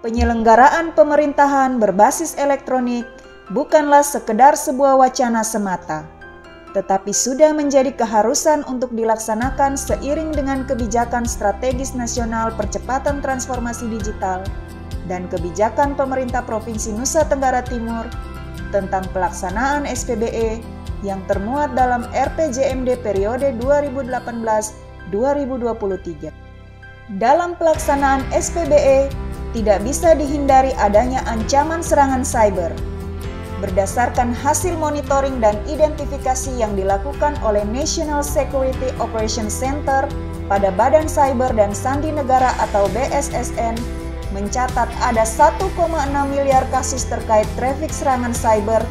Penyelenggaraan pemerintahan berbasis elektronik bukanlah sekedar sebuah wacana semata, tetapi sudah menjadi keharusan untuk dilaksanakan seiring dengan kebijakan strategis nasional percepatan transformasi digital dan kebijakan pemerintah Provinsi Nusa Tenggara Timur tentang pelaksanaan SPBE yang termuat dalam RPJMD periode 2018-2023. Dalam pelaksanaan SPBE, tidak bisa dihindari adanya ancaman serangan cyber. Berdasarkan hasil monitoring dan identifikasi yang dilakukan oleh National Security Operations Center pada Badan Cyber dan Sandi Negara atau BSSN, mencatat ada 1,6 miliar kasus terkait trafik serangan cyber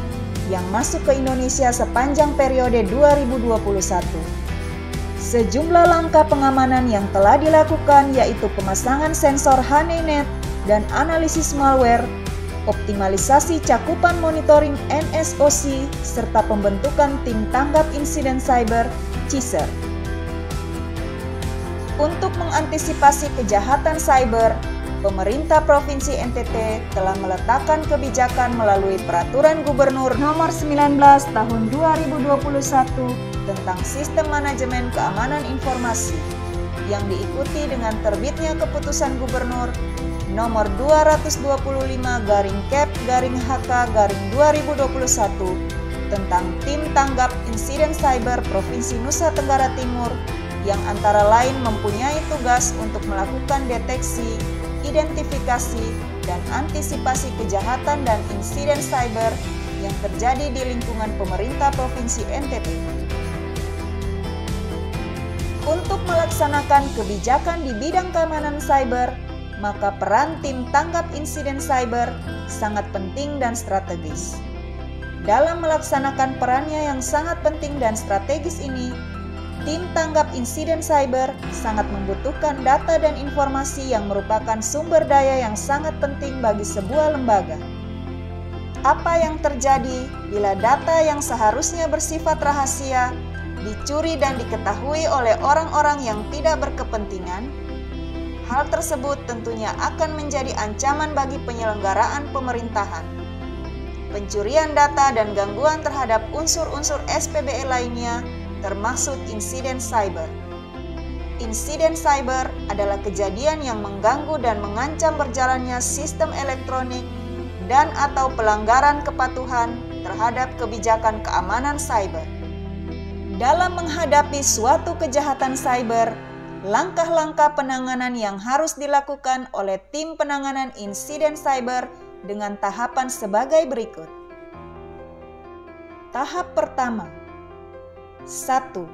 yang masuk ke Indonesia sepanjang periode 2021. Sejumlah langkah pengamanan yang telah dilakukan yaitu pemasangan sensor HoneyNet dan analisis malware, optimalisasi cakupan monitoring NSOC, serta pembentukan tim tanggap insiden cyber (CISER). Untuk mengantisipasi kejahatan cyber, pemerintah Provinsi NTT telah meletakkan kebijakan melalui Peraturan Gubernur Nomor 19 Tahun 2021 tentang Sistem Manajemen Keamanan Informasi, yang diikuti dengan terbitnya Keputusan Gubernur Nomor 225/Kep/HK/2021 tentang Tim Tanggap Insiden Cyber Provinsi Nusa Tenggara Timur yang antara lain mempunyai tugas untuk melakukan deteksi, identifikasi, dan antisipasi kejahatan dan insiden cyber yang terjadi di lingkungan pemerintah Provinsi NTT. Untuk melaksanakan kebijakan di bidang keamanan cyber, maka peran tim tanggap insiden cyber sangat penting dan strategis. Dalam melaksanakan perannya yang sangat penting dan strategis ini, tim tanggap insiden cyber sangat membutuhkan data dan informasi yang merupakan sumber daya yang sangat penting bagi sebuah lembaga. Apa yang terjadi bila data yang seharusnya bersifat rahasia dicuri dan diketahui oleh orang-orang yang tidak berkepentingan? Hal tersebut tentunya akan menjadi ancaman bagi penyelenggaraan pemerintahan. Pencurian data dan gangguan terhadap unsur-unsur SPBE lainnya termasuk insiden cyber. Insiden cyber adalah kejadian yang mengganggu dan mengancam berjalannya sistem elektronik dan/atau pelanggaran kepatuhan terhadap kebijakan keamanan cyber. Dalam menghadapi suatu kejahatan cyber, langkah-langkah penanganan yang harus dilakukan oleh tim penanganan insiden cyber dengan tahapan sebagai berikut. Tahap pertama. 1.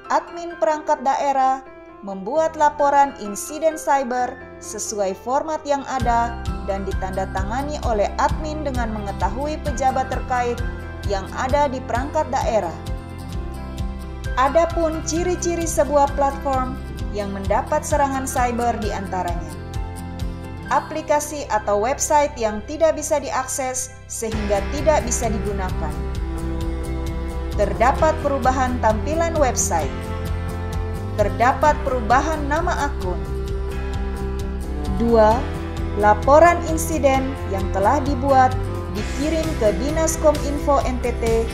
Admin perangkat daerah membuat laporan insiden cyber sesuai format yang ada dan ditandatangani oleh admin dengan mengetahui pejabat terkait yang ada di perangkat daerah. Adapun ciri-ciri sebuah platform yang mendapat serangan cyber di antaranya: aplikasi atau website yang tidak bisa diakses sehingga tidak bisa digunakan. Terdapat perubahan tampilan website. Terdapat perubahan nama akun. 2. Laporan insiden yang telah dibuat dikirim ke Dinas Kominfo NTT,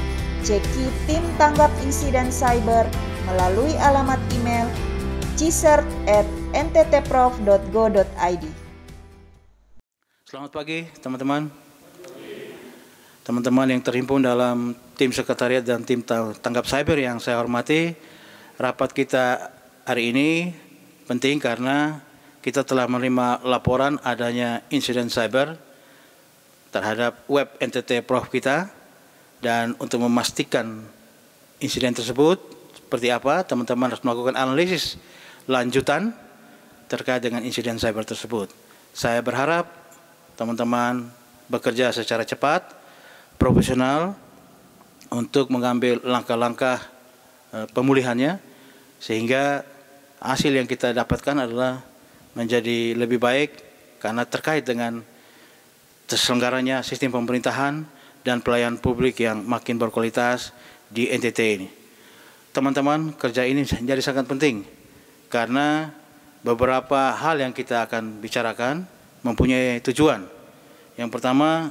Ceki Tim Tanggap Insiden Cyber melalui alamat email ciser@nttprof.go.id. Selamat pagi teman-teman. Teman-teman yang terhimpun dalam tim sekretariat dan tim tanggap cyber yang saya hormati, rapat kita hari ini penting karena kita telah menerima laporan adanya insiden cyber terhadap web NTT Prof kita, dan untuk memastikan insiden tersebut seperti apa, teman-teman harus melakukan analisis lanjutan terkait dengan insiden cyber tersebut. Saya berharap teman-teman bekerja secara cepat, profesional untuk mengambil langkah-langkah pemulihannya, sehingga hasil yang kita dapatkan adalah menjadi lebih baik karena terkait dengan terselenggaranya sistem pemerintahan dan pelayanan publik yang makin berkualitas di NTT ini. Teman-teman, kerja ini menjadi sangat penting karena beberapa hal yang kita akan bicarakan mempunyai tujuan. Yang pertama,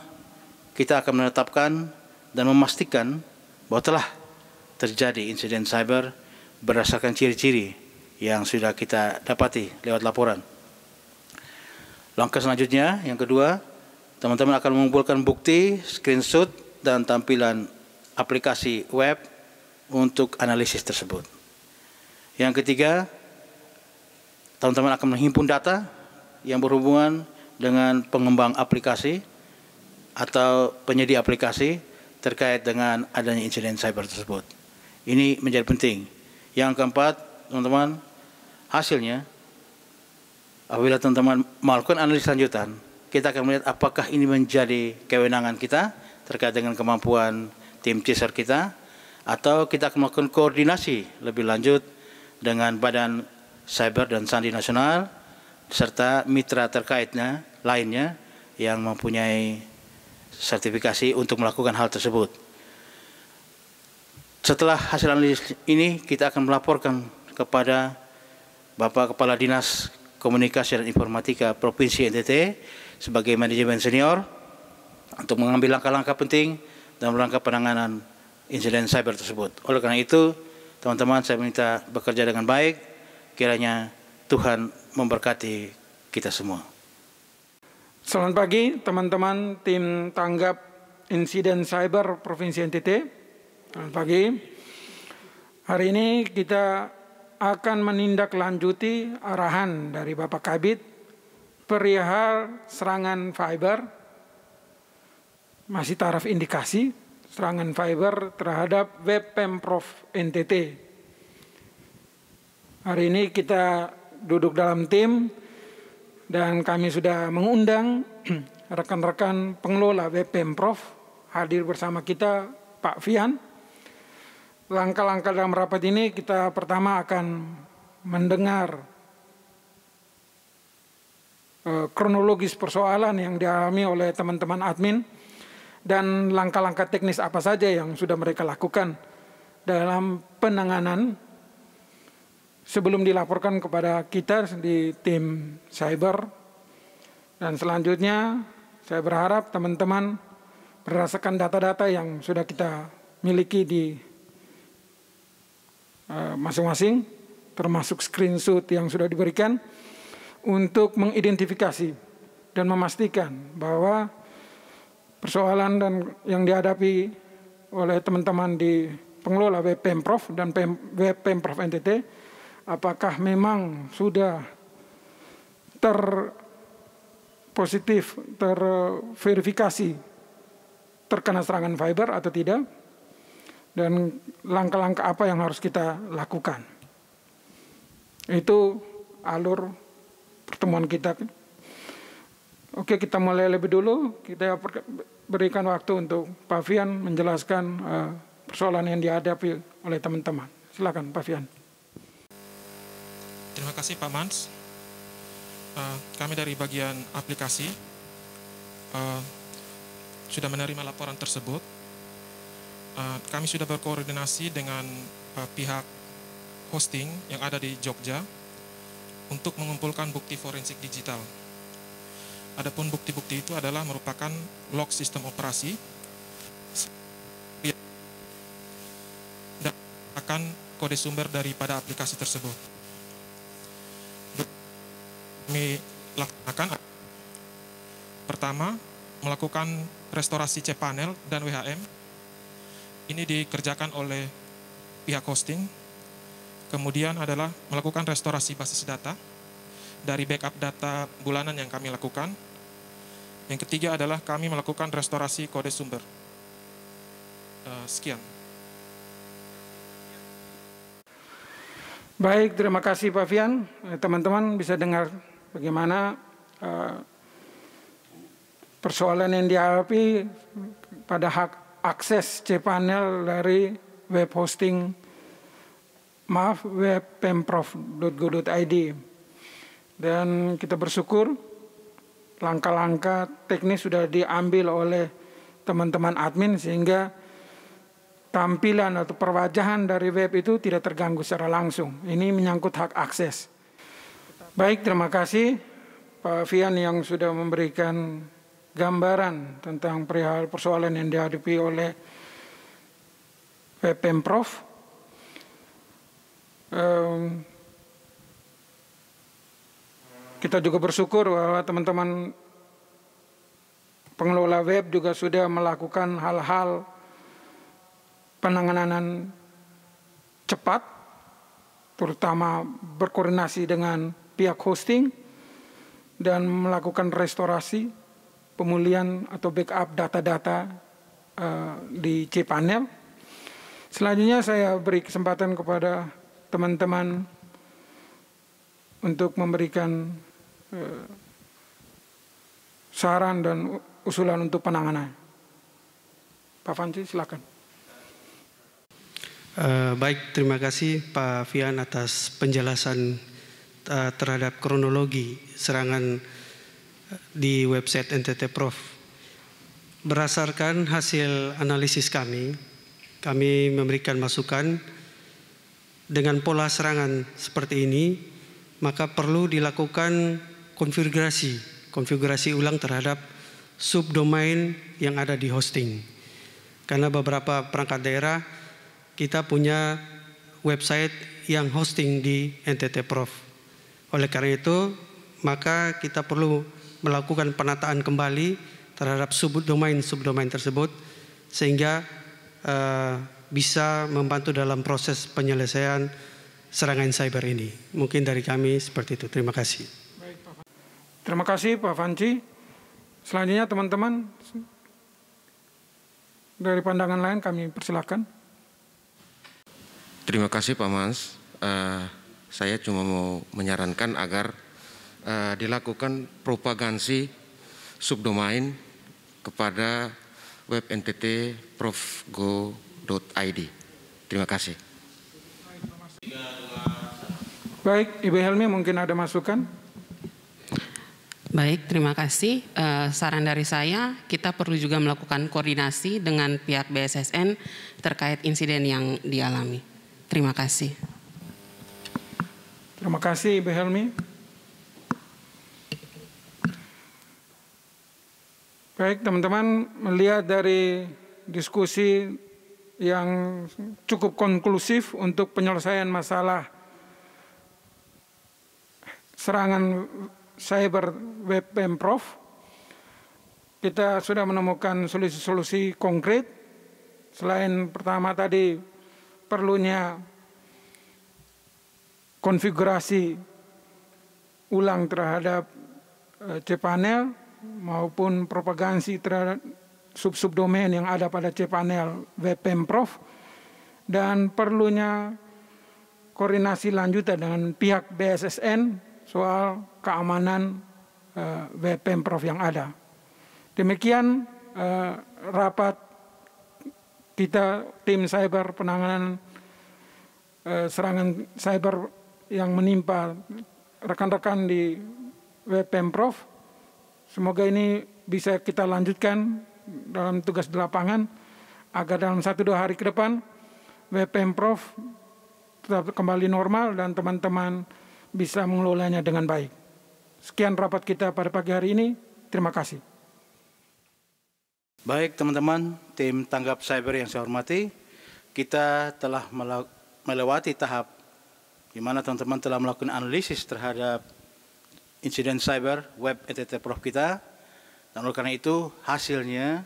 kita akan menetapkan dan memastikan bahwa telah terjadi insiden cyber berdasarkan ciri-ciri yang sudah kita dapati lewat laporan. Langkah selanjutnya, yang kedua, teman-teman akan mengumpulkan bukti, screenshot, dan tampilan aplikasi web untuk analisis tersebut. Yang ketiga, teman-teman akan menghimpun data yang berhubungan dengan pengembang aplikasi atau penyedia aplikasi terkait dengan adanya insiden cyber tersebut. Ini menjadi penting. Yang keempat, teman-teman, hasilnya, apabila teman-teman melakukan analisis lanjutan, kita akan melihat apakah ini menjadi kewenangan kita terkait dengan kemampuan tim CISR kita, atau kita akan melakukan koordinasi lebih lanjut dengan Badan Cyber dan Sandi Nasional, serta mitra terkaitnya lainnya yang mempunyai sertifikasi untuk melakukan hal tersebut. Setelah hasil analisis ini, kita akan melaporkan kepada Bapak Kepala Dinas Komunikasi dan Informatika Provinsi NTT sebagai manajemen senior untuk mengambil langkah-langkah penting dalam rangka penanganan insiden cyber tersebut. Oleh karena itu, teman-teman, saya minta bekerja dengan baik, kiranya Tuhan memberkati kita semua. Selamat pagi teman-teman tim tanggap insiden cyber Provinsi NTT. Selamat pagi. Hari ini kita akan menindaklanjuti arahan dari Bapak Kabid perihal serangan fiber, masih taraf indikasi serangan fiber terhadap web Pemprov NTT. Hari ini kita duduk dalam tim dan kami sudah mengundang rekan-rekan pengelola web Pemprov hadir bersama kita, Pak Fian. Langkah-langkah dalam rapat ini kita pertama akan mendengar kronologis persoalan yang dialami oleh teman-teman admin dan langkah-langkah teknis apa saja yang sudah mereka lakukan dalam penanganan sebelum dilaporkan kepada kita di tim cyber. Dan selanjutnya saya berharap teman-teman berdasarkan data-data yang sudah kita miliki di masing-masing, termasuk screenshot yang sudah diberikan, untuk mengidentifikasi dan memastikan bahwa persoalan dan yang dihadapi oleh teman-teman di pengelola web Pemprov dan web Pemprov NTT, apakah memang sudah terverifikasi terkena serangan fiber atau tidak, dan langkah-langkah apa yang harus kita lakukan. Itu alur pertemuan kita. Oke, kita mulai lebih dulu. Kita berikan waktu untuk Pak Fian menjelaskan persoalan yang dihadapi oleh teman-teman. Silakan Pak Fian. Terima kasih Pak Mans. Kami dari bagian aplikasi sudah menerima laporan tersebut. Kami sudah berkoordinasi dengan pihak hosting yang ada di Jogja untuk mengumpulkan bukti forensik digital. Adapun bukti-bukti itu adalah merupakan log sistem operasi dan akan kode sumber daripada aplikasi tersebut. Kami lakukan pertama, melakukan restorasi cPanel dan WHM. Ini dikerjakan oleh pihak hosting. Kemudian adalah melakukan restorasi basis data dari backup data bulanan yang kami lakukan. Yang ketiga adalah kami melakukan restorasi kode sumber. Sekian. Baik, terima kasih Pak Fian. Teman-teman bisa dengar bagaimana persoalan yang dihadapi pada hak akses cPanel dari web hosting, web pemprov.go.id. Dan kita bersyukur langkah-langkah teknis sudah diambil oleh teman-teman admin sehingga tampilan atau perwajahan dari web itu tidak terganggu secara langsung. Ini menyangkut hak akses. Baik, terima kasih Pak Fian yang sudah memberikan gambaran tentang perihal persoalan yang dihadapi oleh Pemprov. Kita juga bersyukur bahwa teman-teman pengelola web juga sudah melakukan hal-hal penanganan cepat, terutama berkoordinasi dengan pihak hosting dan melakukan restorasi, pemulihan atau backup data-data di cPanel. Selanjutnya saya beri kesempatan kepada teman-teman untuk memberikan saran dan usulan untuk penanganan. Pak Fanci, silakan. Baik, terima kasih Pak Fian atas penjelasan terhadap kronologi serangan di website NTT Prof. Berdasarkan hasil analisis kami memberikan masukan dengan pola serangan seperti ini, maka perlu dilakukan konfigurasi ulang terhadap subdomain yang ada di hosting. Karena beberapa perangkat daerah kita punya website yang hosting di NTT Prof. Oleh karena itu, maka kita perlu melakukan penataan kembali terhadap subdomain tersebut sehingga bisa membantu dalam proses penyelesaian serangan cyber ini. Mungkin dari kami seperti itu. Terima kasih. Baik, Pak. Terima kasih Pak Fanci. Selanjutnya teman-teman dari pandangan lain kami persilakan. Terima kasih Pak Mas. Saya cuma mau menyarankan agar dilakukan propagasi subdomain kepada web NTT profgo.id. Terima kasih. Baik, Ibu Helmi mungkin ada masukan? Baik, terima kasih. Saran dari saya, kita perlu juga melakukan koordinasi dengan pihak BSSN terkait insiden yang dialami. Terima kasih. Terima kasih Ibu Helmi. Baik teman-teman, melihat dari diskusi yang cukup konklusif untuk penyelesaian masalah serangan cyber web Pemprov, kita sudah menemukan solusi-solusi konkret. Selain pertama tadi perlunya konfigurasi ulang terhadap cPanel maupun propagasi terhadap subdomain yang ada pada cPanel web Pemprov, dan perlunya koordinasi lanjutan dengan pihak BSSN soal keamanan web Pemprov yang ada. Demikian rapat kita tim cyber penanganan serangan cyber yang menimpa rekan-rekan di web Pemprov. Semoga ini bisa kita lanjutkan dalam tugas di lapangan agar dalam 1-2 hari ke depan web Pemprov tetap kembali normal dan teman-teman bisa mengelolanya dengan baik. Sekian rapat kita pada pagi hari ini. Terima kasih. Baik teman-teman, tim tanggap cyber yang saya hormati, kita telah melewati tahap di mana teman-teman telah melakukan analisis terhadap insiden cyber web NTT Prof kita, dan oleh karena itu hasilnya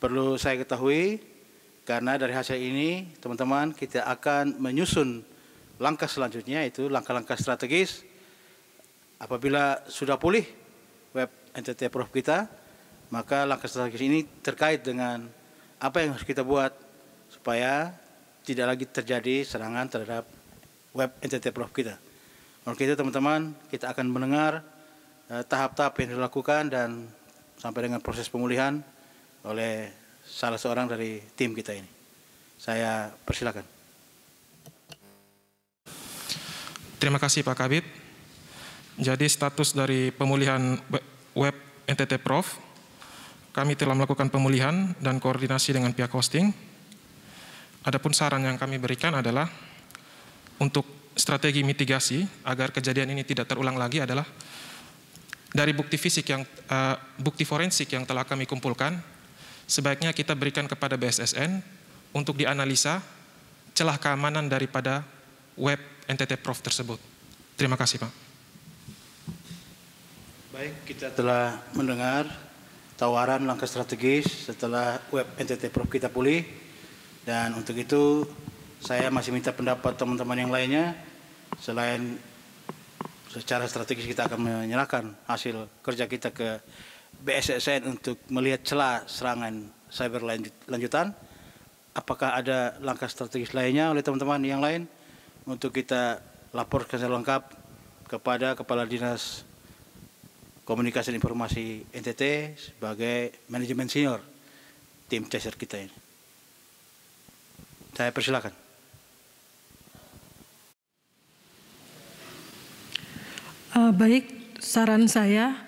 perlu saya ketahui, karena dari hasil ini teman-teman kita akan menyusun langkah selanjutnya, yaitu langkah-langkah strategis. Apabila sudah pulih web NTT Prof kita, maka langkah strategis ini terkait dengan apa yang harus kita buat supaya tidak lagi terjadi serangan terhadap web NTT Prof kita. Oleh itu teman-teman, kita akan mendengar tahap-tahap yang dilakukan dan sampai dengan proses pemulihan oleh salah seorang dari tim kita ini. Saya persilakan. Terima kasih Pak Kabid. Jadi status dari pemulihan web NTT Prof, kami telah melakukan pemulihan dan koordinasi dengan pihak hosting. Adapun saran yang kami berikan adalah untuk strategi mitigasi agar kejadian ini tidak terulang lagi adalah dari bukti forensik yang telah kami kumpulkan, sebaiknya kita berikan kepada BSSN untuk dianalisa celah keamanan daripada web NTT Prof tersebut. Terima kasih, Pak. Baik, kita telah mendengar tawaran langkah strategis setelah web NTT Prof kita pulih, dan untuk itu saya masih minta pendapat teman-teman yang lainnya. Selain secara strategis kita akan menyerahkan hasil kerja kita ke BSSN untuk melihat celah serangan cyber lanjutan. Apakah ada langkah strategis lainnya oleh teman-teman yang lain untuk kita laporkan secara lengkap kepada Kepala Dinas Komunikasi dan Informasi NTT sebagai manajemen senior tim chaser kita ini. Saya persilakan. Baik, saran saya,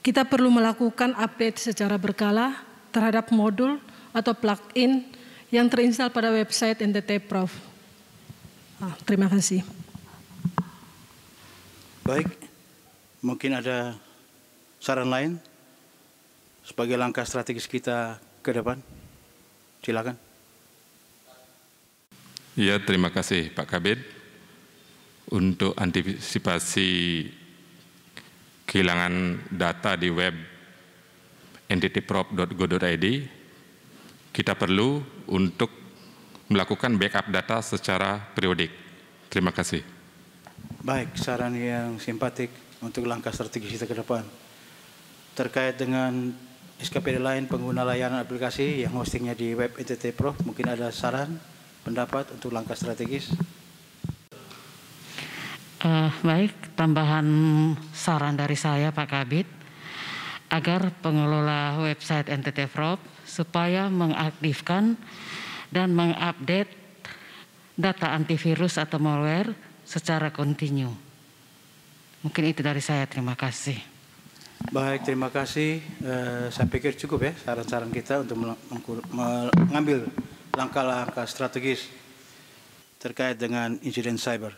kita perlu melakukan update secara berkala terhadap modul atau plugin yang terinstal pada website NTT Prof. Terima kasih. Baik, mungkin ada saran lain sebagai langkah strategis kita ke depan. Silakan. Ya, terima kasih Pak Kabid. Untuk antisipasi kehilangan data di web nttprof.go.id, kita perlu untuk melakukan backup data secara periodik. Terima kasih. Baik, saran yang simpatik untuk langkah strategis kita ke depan. Terkait dengan SKPD lain pengguna layanan aplikasi yang hostingnya di web NTT Prof, mungkin ada saran, pendapat untuk langkah strategis? Baik, tambahan saran dari saya Pak Kabid, agar pengelola website NTT Prof supaya mengaktifkan dan mengupdate data antivirus atau malware secara kontinu. Mungkin itu dari saya, terima kasih. Baik, terima kasih. Saya pikir cukup ya saran-saran kita untuk mengambil langkah-langkah strategis terkait dengan insiden cyber.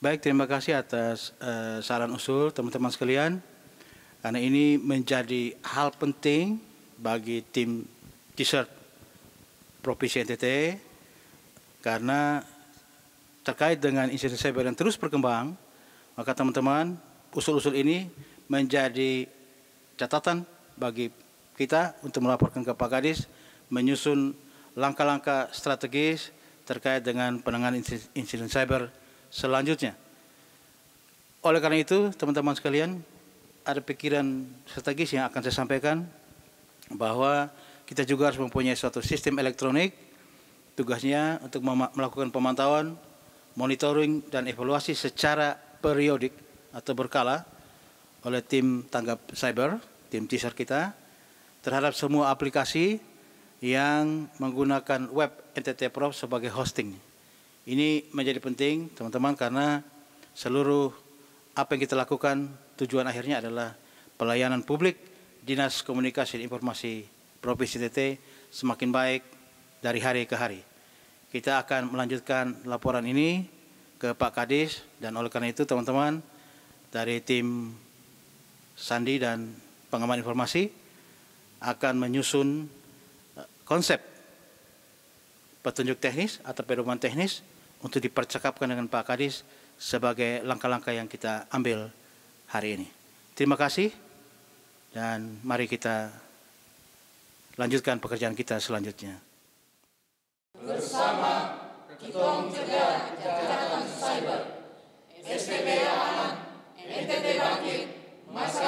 Baik, terima kasih atas saran usul teman-teman sekalian. Karena ini menjadi hal penting bagi tim T-Cert Provinsi NTT, karena terkait dengan insiden cyber yang terus berkembang, maka teman-teman, usul-usul ini menjadi catatan bagi kita untuk melaporkan ke Pak Kadis, menyusun langkah-langkah strategis terkait dengan penanganan insiden cyber selanjutnya. Oleh karena itu, teman-teman sekalian, ada pikiran strategis yang akan saya sampaikan, bahwa kita juga harus mempunyai suatu sistem elektronik, tugasnya untuk melakukan pemantauan, monitoring, dan evaluasi secara periodik atau berkala oleh tim tanggap cyber, tim T-Cert kita, terhadap semua aplikasi yang menggunakan web NTT Prof sebagai hosting. Ini menjadi penting, teman-teman, karena seluruh apa yang kita lakukan tujuan akhirnya adalah pelayanan publik Dinas Komunikasi dan Informasi Provinsi NTT semakin baik dari hari ke hari. Kita akan melanjutkan laporan ini ke Pak Kadis, dan oleh karena itu teman-teman dari tim Sandi dan pengaman informasi akan menyusun konsep petunjuk teknis atau pedoman teknis untuk dipercakapkan dengan Pak Kadis sebagai langkah-langkah yang kita ambil hari ini. Terima kasih, dan mari kita lanjutkan pekerjaan kita selanjutnya. Bersama kita mencegah kejahatan cyber, SPB aman, NTT bangkit, masa